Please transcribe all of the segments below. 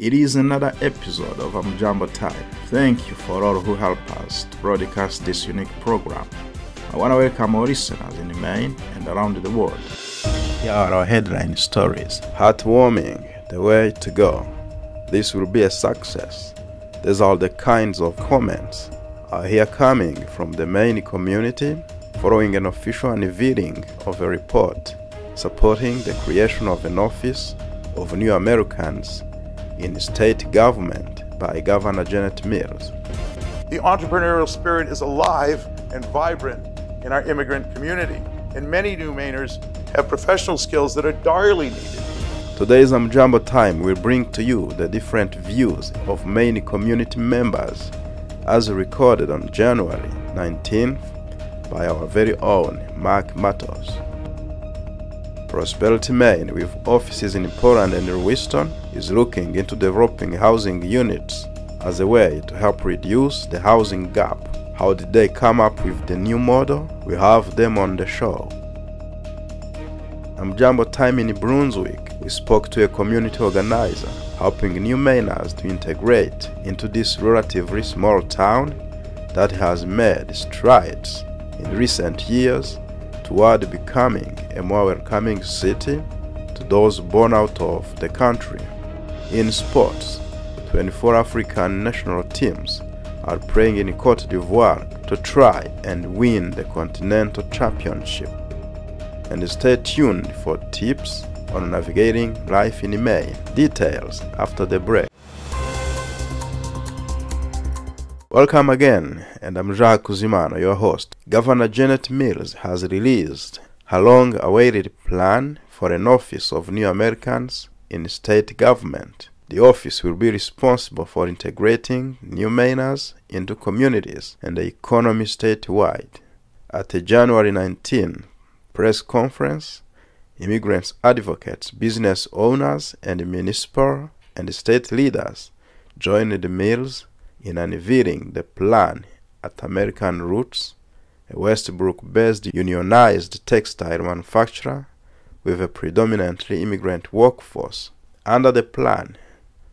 It is another episode of Amjambo Time. Thank you for all who help us to broadcast this unique program. I want to welcome our listeners in Maine and around the world. Here are our headline stories. Heartwarming, the way to go. This will be a success. These are the kinds of comments I hear coming from the Maine community following an official unveiling of a report supporting the creation of an office of New Americans in state government by Governor Janet Mills. The entrepreneurial spirit is alive and vibrant in our immigrant community, and many new Mainers have professional skills that are direly needed. Today's Amjambo Time will bring to you the different views of Maine community members as recorded on January 19th by our very own Mark Matos. Prosperity Maine, with offices in Portland and Lewiston, is looking into developing housing units as a way to help reduce the housing gap. How did they come up with the new model? We have them on the show. Amjambo Time in Brunswick, we spoke to a community organizer helping new Mainers to integrate into this relatively small town that has made strides in recent years toward becoming a more welcoming city to those born out of the country. In sports, 24 African national teams are playing in Côte d'Ivoire to try and win the Continental Championship. And stay tuned for tips on navigating life in Maine. Details after the break. Welcome again, and I'm Jacques Kuzimano, your host. Governor Janet Mills has released her long-awaited plan for an office of New Americans in state government. The office will be responsible for integrating new Mainers into communities and the economy statewide. At a January 19 press conference, immigrants advocates, business owners, and municipal and state leaders joined the Mills in unveiling the plan at American Roots, a Westbrook-based unionized textile manufacturer with a predominantly immigrant workforce. Under the plan,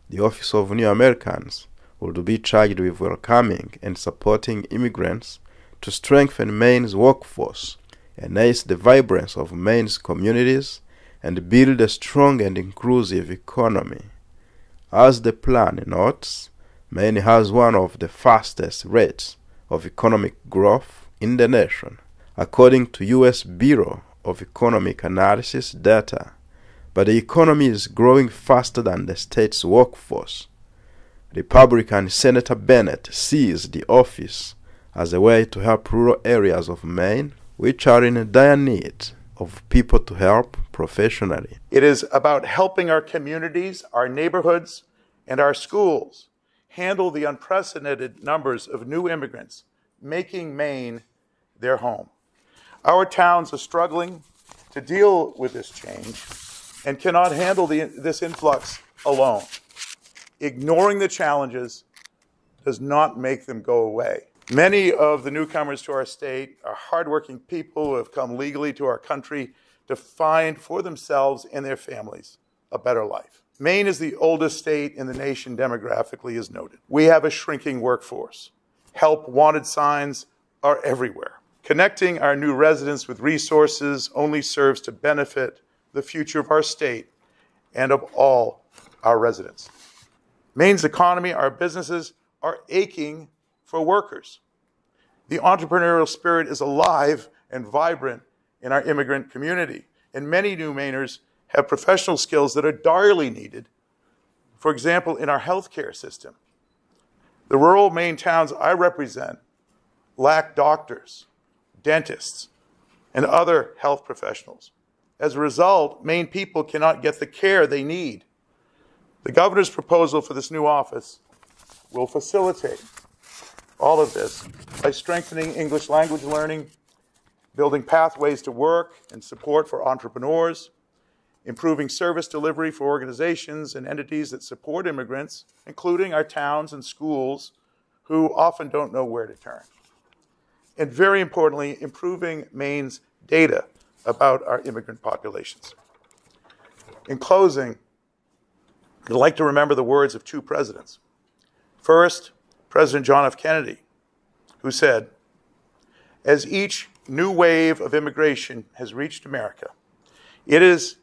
the Office of New Americans would be charged with welcoming and supporting immigrants to strengthen Maine's workforce, enhance the vibrance of Maine's communities, and build a strong and inclusive economy. As the plan notes, Maine has one of the fastest rates of economic growth in the nation, according to U.S. Bureau of Economic Analysis data, but the economy is growing faster than the state's workforce. Republican Senator Benett sees the office as a way to help rural areas of Maine, which are in dire need of people to help professionally. It is about helping our communities, our neighborhoods, and our schools handle the unprecedented numbers of new immigrants, making Maine their home. Our towns are struggling to deal with this change and cannot handle this influx alone. Ignoring the challenges does not make them go away. Many of the newcomers to our state are hardworking people who have come legally to our country to find for themselves and their families a better life. Maine is the oldest state in the nation demographically, as noted. We have a shrinking workforce. Help wanted signs are everywhere. Connecting our new residents with resources only serves to benefit the future of our state and of all our residents. Maine's economy, our businesses are aching for workers. The entrepreneurial spirit is alive and vibrant in our immigrant community, and many new Mainers have professional skills that are direly needed, for example, in our healthcare system. The rural Maine towns I represent lack doctors, dentists, and other health professionals. As a result, Maine people cannot get the care they need. The governor's proposal for this new office will facilitate all of this by strengthening English language learning, building pathways to work and support for entrepreneurs, improving service delivery for organizations and entities that support immigrants, including our towns and schools who often don't know where to turn. And very importantly, improving Maine's data about our immigrant populations. In closing, I'd like to remember the words of two presidents. First, President John F. Kennedy, who said, "As each new wave of immigration has reached America, it has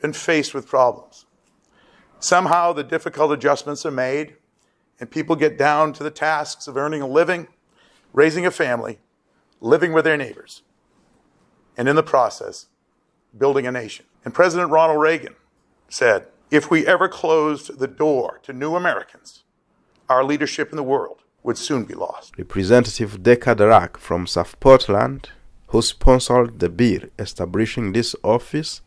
been faced with problems. Somehow the difficult adjustments are made, and people get down to the tasks of earning a living, raising a family, living with their neighbors, and in the process, building a nation." And President Ronald Reagan said, "If we ever closed the door to new Americans, our leadership in the world would soon be lost." Representative Deqa Dhalac from South Portland, who sponsored the bill establishing this office,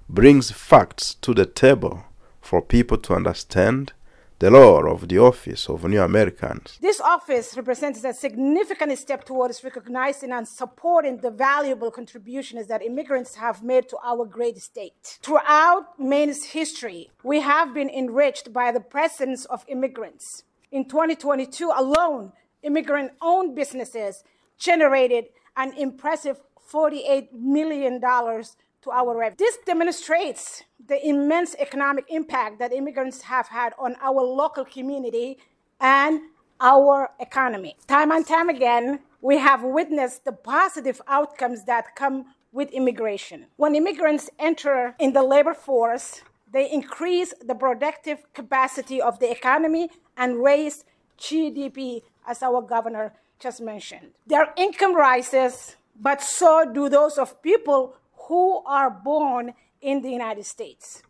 brings facts to the table for people to understand the law of the Office of New Americans. This office represents a significant step towards recognizing and supporting the valuable contributions that immigrants have made to our great state. Throughout Maine's history, we have been enriched by the presence of immigrants. In 2022 alone, immigrant-owned businesses generated an impressive $48 million to our revenue. This demonstrates the immense economic impact that immigrants have had on our local community and our economy. Time and time again, we have witnessed the positive outcomes that come with immigration. When immigrants enter in the labor force, they increase the productive capacity of the economy and raise GDP, as our governor just mentioned. Their income rises, but so do those of people who are born in the United States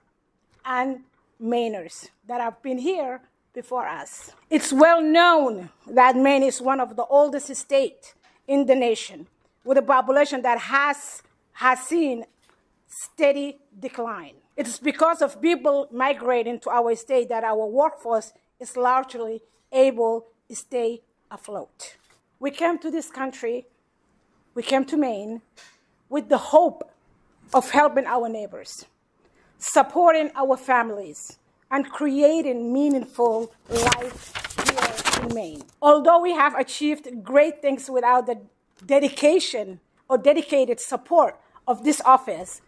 and Mainers that have been here before us. It's well known that Maine is one of the oldest states in the nation, with a population that has seen steady decline. It's because of people migrating to our state that our workforce is largely able to stay afloat. We came to this country, we came to Maine with the hope of helping our neighbors, supporting our families, and creating meaningful life here in Maine. Although we have achieved great things without the dedication or dedicated support of this office,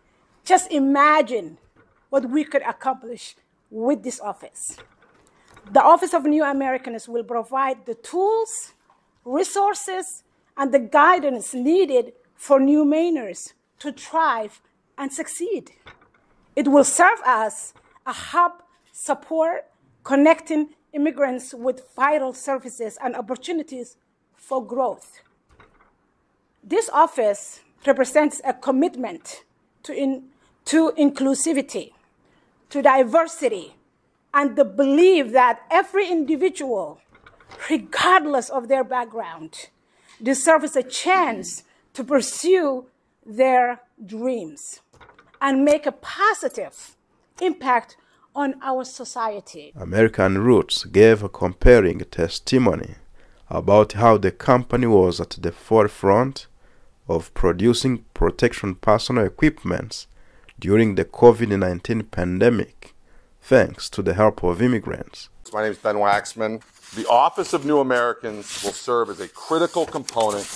just imagine what we could accomplish with this office. The Office of New Americans will provide the tools, resources, and the guidance needed for new Mainers to thrive and succeed. It will serve as a hub support, connecting immigrants with vital services and opportunities for growth. This office represents a commitment to inclusivity, to diversity, and the belief that every individual, regardless of their background, deserves a chance to pursue their dreams and make a positive impact on our society. American Roots gave a comparing testimony about how the company was at the forefront of producing protection personal equipment during the COVID-19 pandemic, thanks to the help of immigrants. My name is Ben Waxman. The Office of New Americans will serve as a critical component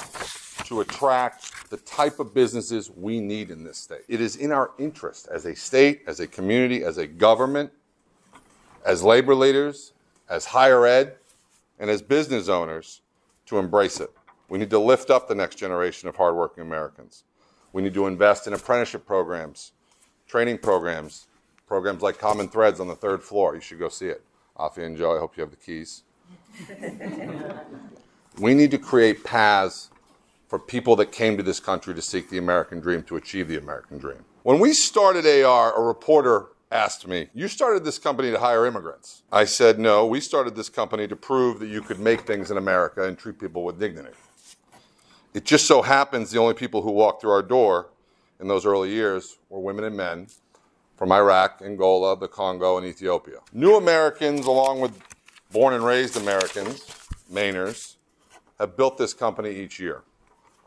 to attract the type of businesses we need in this state. It is in our interest as a state, as a community, as a government, as labor leaders, as higher ed, and as business owners to embrace it. We need to lift up the next generation of hardworking Americans. We need to invest in apprenticeship programs, training programs, programs like Common Threads on the 3rd floor. You should go see it. Afia and Joe, I hope you have the keys. We need to create paths for people that came to this country to seek the American dream, to achieve the American dream. When we started AR, a reporter asked me, "You started this company to hire immigrants." I said, "No, we started this company to prove that you could make things in America and treat people with dignity." It just so happens the only people who walked through our door in those early years were women and men from Iraq, Angola, the Congo, and Ethiopia. New Americans, along with born and raised Americans, Mainers, have built this company each year.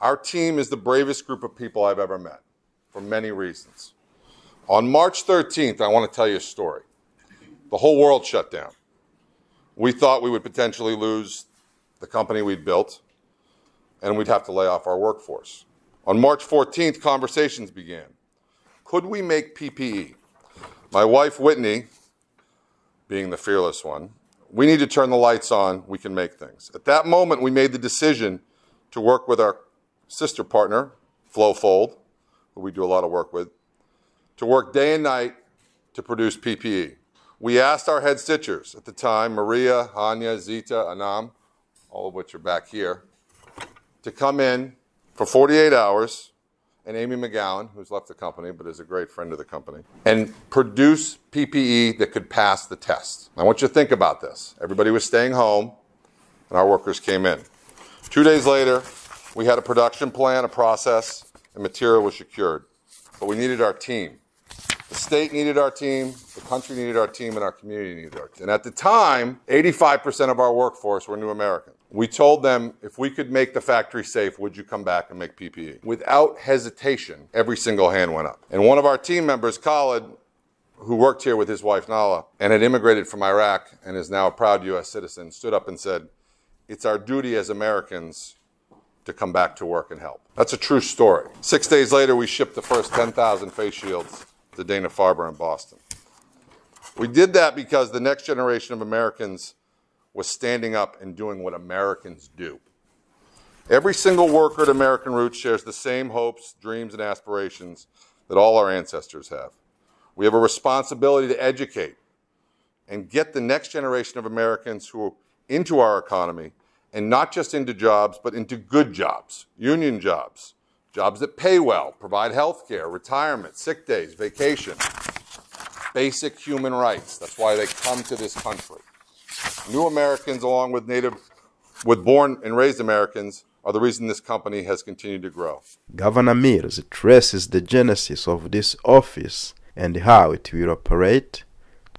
Our team is the bravest group of people I've ever met, for many reasons. On March 13th, I want to tell you a story. The whole world shut down. We thought we would potentially lose the company we'd built, and we'd have to lay off our workforce. On March 14th, conversations began. Could we make PPE? My wife, Whitney, being the fearless one. We need to turn the lights on. We can make things. At that moment, we made the decision to work with our sister partner, Flowfold, who we do a lot of work with, to work day and night to produce PPE. We asked our head stitchers at the time, Maria, Hanya, Zita, Anam, all of which are back here, to come in for 48 hours, and Amy McGowan, who's left the company but is a great friend of the company, and produce PPE that could pass the test. I want you to think about this. Everybody was staying home, and our workers came in. 2 days later, we had a production plan, a process, and material was secured. But we needed our team. The state needed our team, the country needed our team, and our community needed our team. And at the time, 85% of our workforce were new Americans. We told them, if we could make the factory safe, would you come back and make PPE? Without hesitation, every single hand went up. And one of our team members, Khalid, who worked here with his wife, Nala, and had immigrated from Iraq and is now a proud U.S. citizen, stood up and said, it's our duty as Americans to come back to work and help. That's a true story. 6 days later, we shipped the first 10,000 face shields to Dana-Farber in Boston. We did that because the next generation of Americans was standing up and doing what Americans do. Every single worker at American Roots shares the same hopes, dreams, and aspirations that all our ancestors have. We have a responsibility to educate and get the next generation of Americans who into our economy, and not just into jobs, but into good jobs, union jobs, jobs that pay well, provide health care, retirement, sick days, vacation, basic human rights. That's why they come to this country. New Americans, along with born and raised Americans, are the reason this company has continued to grow. Governor Mills traces the genesis of this office and how it will operate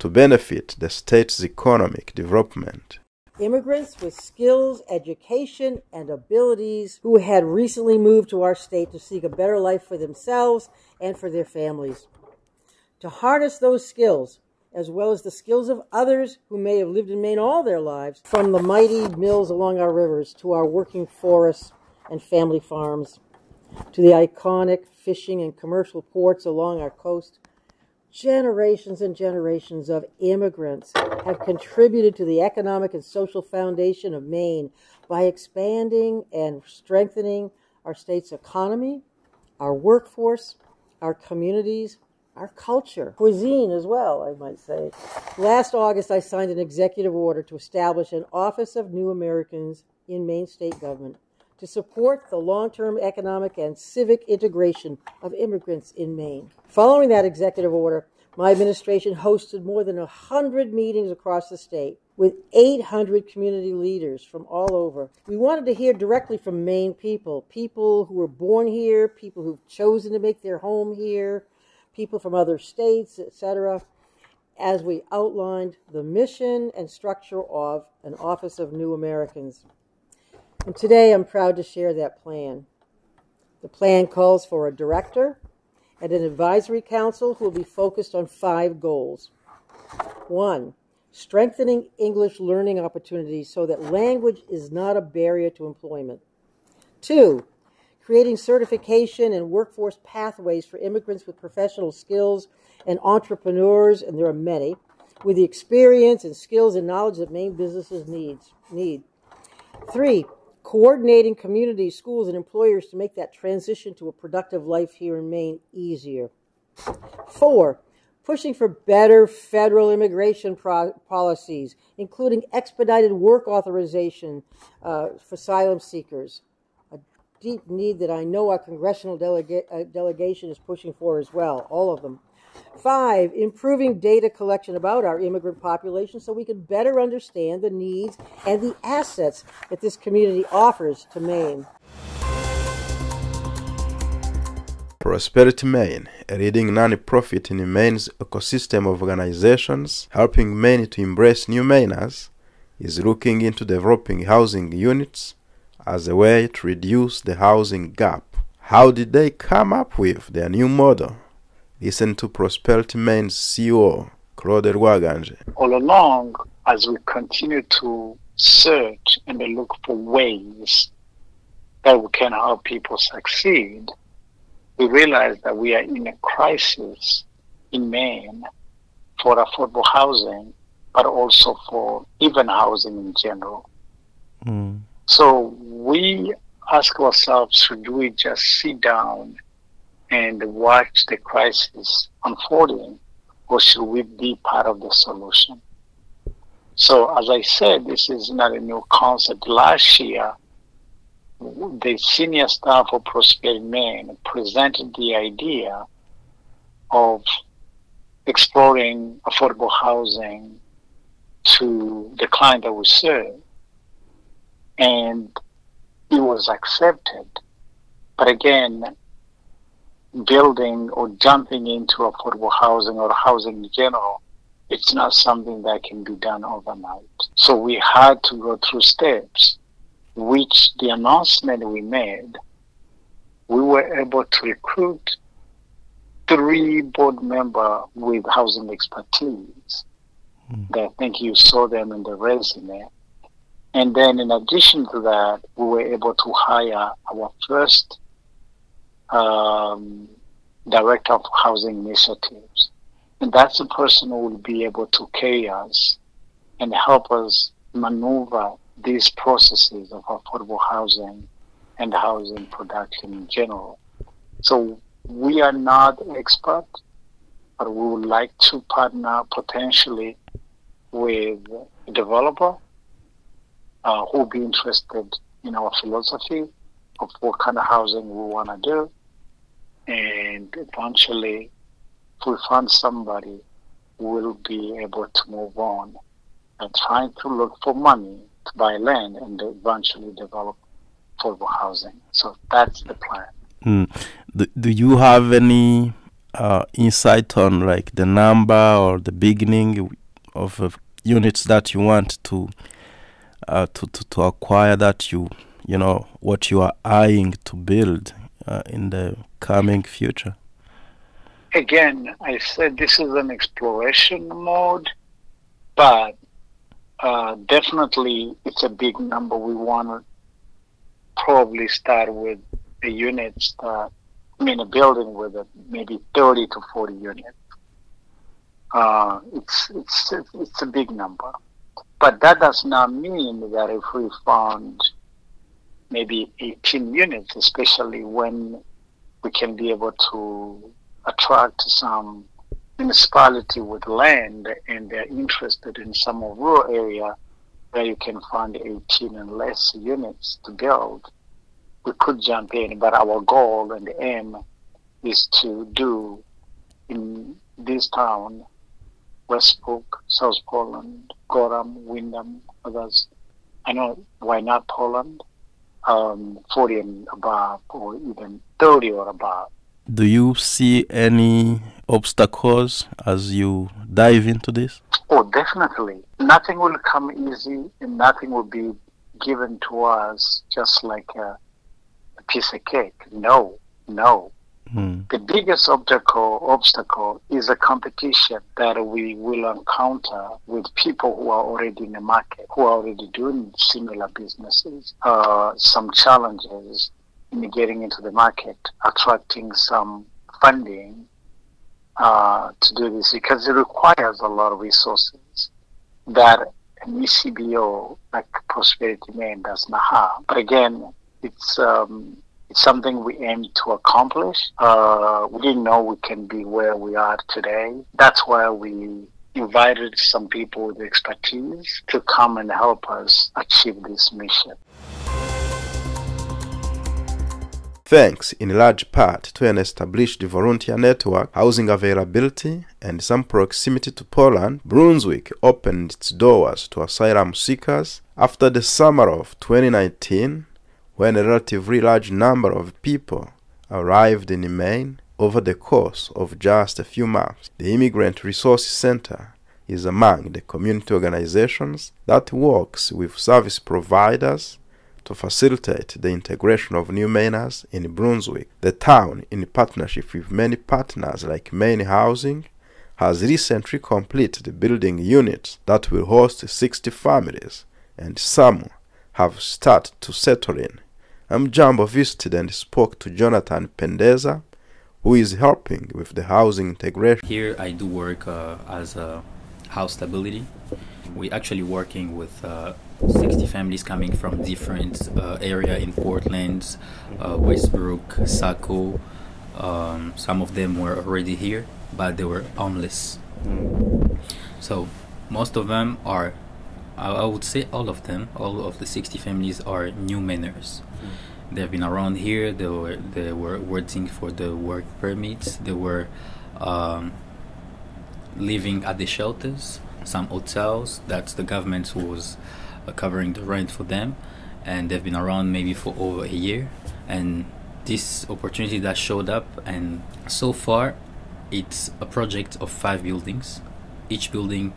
to benefit the state's economic development. Immigrants with skills, education, and abilities who had recently moved to our state to seek a better life for themselves and for their families. To harness those skills, as well as the skills of others who may have lived in Maine all their lives, from the mighty mills along our rivers to our working forests and family farms, to the iconic fishing and commercial ports along our coast. Generations and generations of immigrants have contributed to the economic and social foundation of Maine by expanding and strengthening our state's economy, our workforce, our communities, our culture, cuisine as well, I might say. Last August, I signed an executive order to establish an Office of New Americans in Maine state government to support the long-term economic and civic integration of immigrants in Maine. Following that executive order, my administration hosted more than 100 meetings across the state with 800 community leaders from all over. We wanted to hear directly from Maine people who were born here, people who've chosen to make their home here, people from other states, etc., as we outlined the mission and structure of an Office of New Americans. And today I'm proud to share that plan. The plan calls for a director and an advisory council who will be focused on 5 goals. 1, strengthening English learning opportunities so that language is not a barrier to employment. 2, creating certification and workforce pathways for immigrants with professional skills and entrepreneurs, and there are many, with the experience and skills and knowledge that Maine businesses need. 3, coordinating communities, schools, and employers to make that transition to a productive life here in Maine easier. 4, pushing for better federal immigration policies, including expedited work authorization for asylum seekers, a deep need that I know our congressional delegation is pushing for as well, all of them. 5, improving data collection about our immigrant population so we can better understand the needs and the assets that this community offers to Maine. Prosperity Maine, a leading non-profit in Maine's ecosystem of organizations helping Maine to embrace new Mainers, is looking into developing housing units as a way to reduce the housing gap. How did they come up with their new model? Listen to Prosperity Maine's CEO, Claude Rwaganje. All along, as we continue to search and look for ways that we can help people succeed, we realize that we are in a crisis in Maine for affordable housing but also for even housing in general. So we ask ourselves, should we just sit down and watch the crisis unfolding, or should we be part of the solution? So as I said, this is not a new concept. Last year, the senior staff of Prosperity Maine presented the idea of exploring affordable housing to the client that we serve. And it was accepted. But again, building or jumping into affordable housing or housing in general, it's not something that can be done overnight. So we had to go through steps, which the announcement we made, we were able to recruit 3 board members with housing expertise. I think you saw them in the resume. And then in addition to that, we were able to hire our first director of housing initiatives. And that's the person who will be able to carry us and help us maneuver these processes of affordable housing and housing production in general. So we are not experts, but we would like to partner potentially with a developer who will be interested in our philosophy of what kind of housing we want to do. And eventually, if we find somebody, we'll be able to move on and trying to look for money to buy land and eventually develop affordable housing. So that's the plan. Do you have any insight on like the number or the beginning of units that you want to acquire, that you know what you are eyeing to build in the coming future? Again, I said this is an exploration mode, but definitely it's a big number. We want to probably start with a units that, a building with maybe 30 to 40 units. It's a big number. But that does not mean that if we found maybe 18 units, especially when we can be able to attract some municipality with land and they're interested in some rural area where you can find 18 and less units to build, we could jump in. But our goal and the aim is to do in this town, Westbrook, South Portland, Gorham, Windham, others. I know why not Portland, 40 and above, or even 30 or above. Do you see any obstacles as you dive into this? Oh, definitely. Nothing will come easy and nothing will be given to us just like a piece of cake. No. The biggest obstacle is a competition that we will encounter with people who are already in the market, who are already doing similar businesses. Some challenges in getting into the market, attracting some funding to do this, because it requires a lot of resources that an ECBO like Prosperity Maine does not have. But again, it's something we aim to accomplish. We didn't know we can be where we are today. That's why we invited some people with expertise to come and help us achieve this mission. Thanks in large part to an established volunteer network, housing availability, and some proximity to Poland, Brunswick opened its doors to asylum seekers after the summer of 2019, when a relatively large number of people arrived in Maine over the course of just a few months. The Immigrant Resource Center is among the community organizations that works with service providers to facilitate the integration of new Mainers in Brunswick. The town, in partnership with many partners like Maine Housing, has recently completed building units that will host 60 families, and some have started to settle in. Amjambo visited and spoke to Jonathan Pendeza, who is helping with the housing integration. Here I do work as a house stability. We're actually working with 60 families coming from different area in Portland, Westbrook, Saco. Some of them were already here, but they were homeless. So most of them are, I would say all of them, all of the 60 families are new Mainers. They've been around here. They were waiting for the work permits. They were living at the shelters, some hotels that the government was covering the rent for them, and they've been around maybe for over a year. And this opportunity that showed up, and so far it's a project of 5 buildings. Each building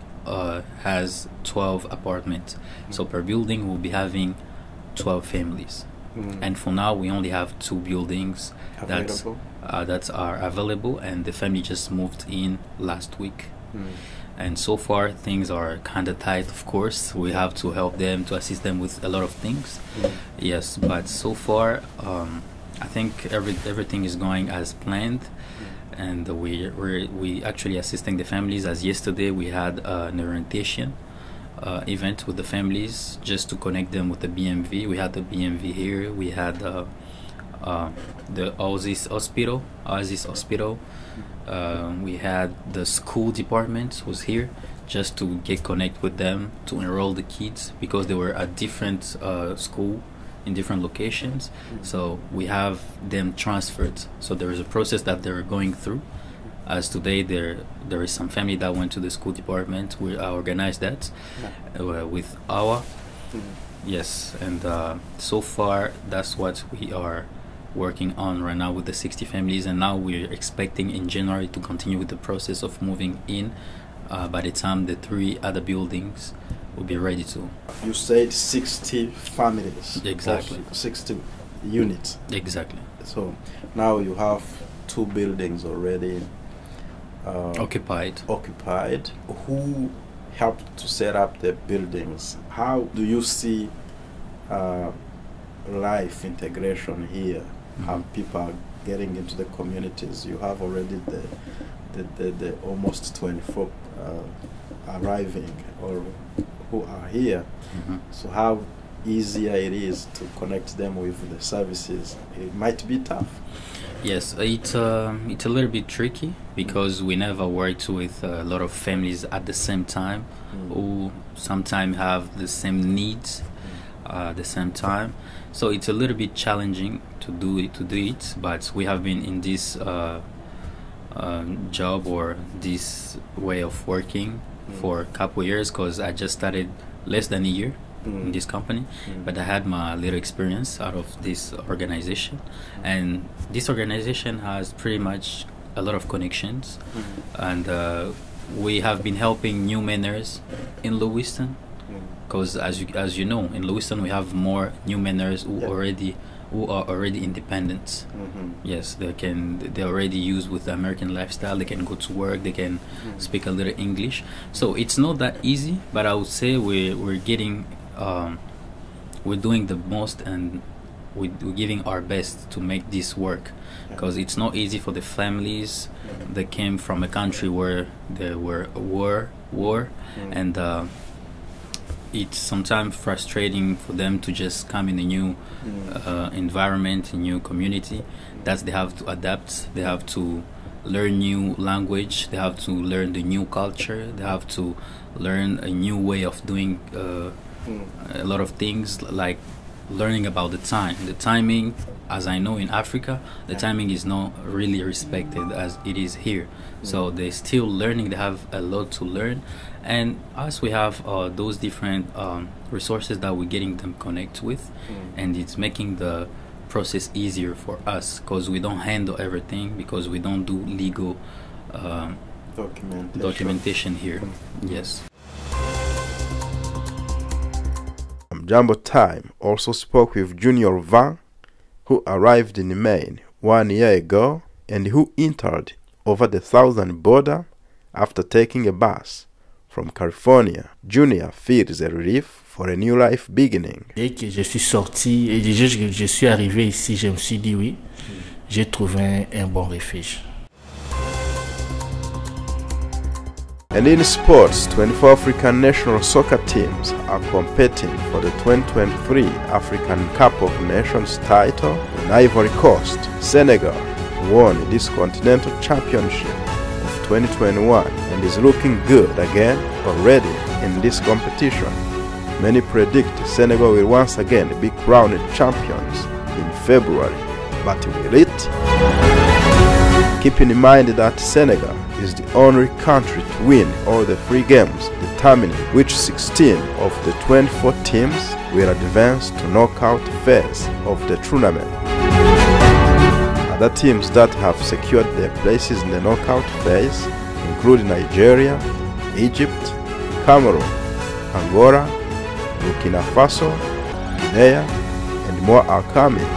has 12 apartments, so per building we'll be having 12 families. And for now we only have 2 buildings that are available, and the family just moved in last week. And so far things are kind of tight. Of course we have to help them, to assist them with a lot of things. Yes, but so far I think everything is going as planned, and we actually assisting the families. As yesterday we had an orientation event with the families just to connect them with the BMV. We had the BMV here. We had the Oasis Hospital. We had the school department was here just to get connect with them, to enroll the kids, because they were at different school in different locations. So we have them transferred. So there is a process that they're going through. As today there is some family that went to the school department. We organized that with our yes, and so far that's what we are working on right now with the 60 families. And now we're expecting in January to continue with the process of moving in by the time the 3 other buildings will be ready to. You said 60 families. Exactly. 60 units. Exactly. So now you have 2 buildings already occupied. Who helped to set up the buildings? How do you see life integration here? How people are getting into the communities? You have already the almost 24 arriving or who are here. So how easier it is to connect them with the services? It might be tough. Yes, it's a little bit tricky because we never worked with a lot of families at the same time who sometimes have the same needs at the same time. So it's a little bit challenging to do it, but we have been in this job or this way of working for a couple of years, because I just started less than a year in this company, but I had my little experience out of this organization, and this organization has pretty much a lot of connections, and we have been helping new Mainers in Lewiston, because as you know, in Lewiston we have more new Mainers who are already independent. Yes, they already use with the American lifestyle. They can go to work, they can speak a little English. So it's not that easy, but I would say we're getting we're doing the most, and we're giving our best to make this work, because it's not easy for the families that came from a country where there were war, and it's sometimes frustrating for them to just come in a new environment, a new community, that they have to adapt, they have to learn new language, they have to learn the new culture, they have to learn a new way of doing a lot of things, like learning about the timing. As I know, in Africa the timing is not really respected as it is here, so they're still learning. They have a lot to learn, and us, we have those different resources that we're getting them connect with, and it's making the process easier for us, because we don't handle everything, because we don't do legal documentation here. Yes. Amjambo Time also spoke with Junior Van, who arrived in Maine 1 year ago and who entered over the southern border after taking a bus from California. Junior feels a relief for a new life beginning. Dès que je suis sorti et déjà je suis arrivé ici, je me suis dit oui, j'ai trouvé un bon refuge. And in sports, 24 African national soccer teams are competing for the 2023 African Cup of Nations title in Ivory Coast. Senegal won this continental championship of 2021 and is looking good again already in this competition. Many predict Senegal will once again be crowned champions in February, but will it? Keeping in mind that Senegal is the only country to win all the 3 games, determining which 16 of the 24 teams will advance to knockout phase of the tournament. Other teams that have secured their places in the knockout phase include Nigeria, Egypt, Cameroon, Angola, Burkina Faso, Guinea, and more are coming.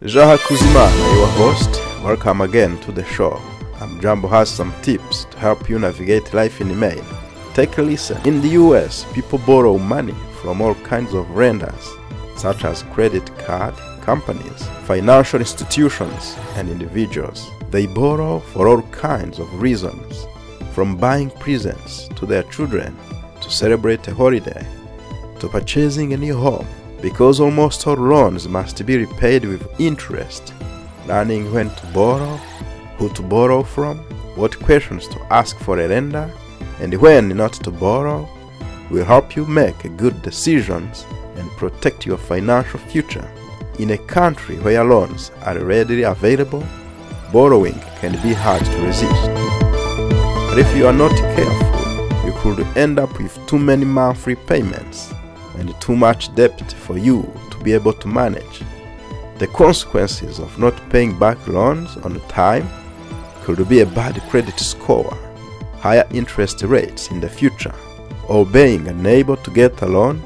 Deqa Dhalac, your host. Welcome again to the show. Amjambo has some tips to help you navigate life in Maine. Take a listen. In the US, people borrow money from all kinds of lenders, such as credit card companies, financial institutions, and individuals. They borrow for all kinds of reasons, from buying presents to their children, to celebrate a holiday, to purchasing a new home. Because almost all loans must be repaid with interest, learning when to borrow, who to borrow from, what questions to ask for a lender, and when not to borrow will help you make good decisions and protect your financial future. In a country where loans are readily available, borrowing can be hard to resist. But if you are not careful, you could end up with too many monthly payments and too much debt for you to be able to manage. The consequences of not paying back loans on time could be a bad credit score, higher interest rates in the future, or being unable to get a loan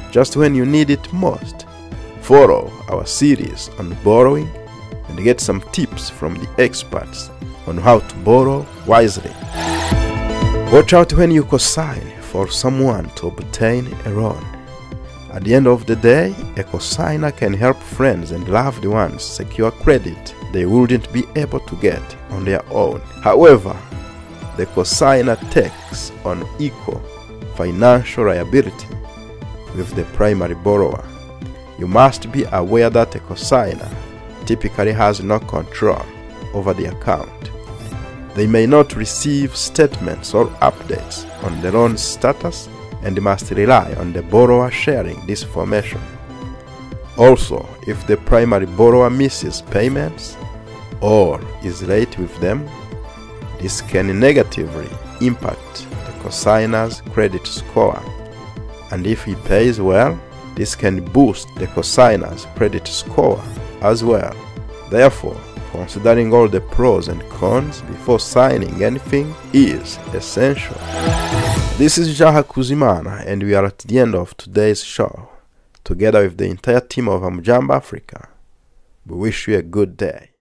just when you need it most. Follow our series on borrowing and get some tips from the experts on how to borrow wisely. Watch out when you cosign for someone to obtain a loan. At the end of the day, a cosigner can help friends and loved ones secure credit they wouldn't be able to get on their own. However, the cosigner takes on equal financial liability with the primary borrower. You must be aware that a cosigner typically has no control over the account. They may not receive statements or updates on the loan status and must rely on the borrower sharing this information. Also, if the primary borrower misses payments or is late with them, this can negatively impact the cosigner's credit score. And if he pays well, this can boost the cosigner's credit score as well. Therefore, considering all the pros and cons before signing anything is essential. This is Deqa Dhalac, and we are at the end of today's show. Together with the entire team of Amjambo Africa, we wish you a good day.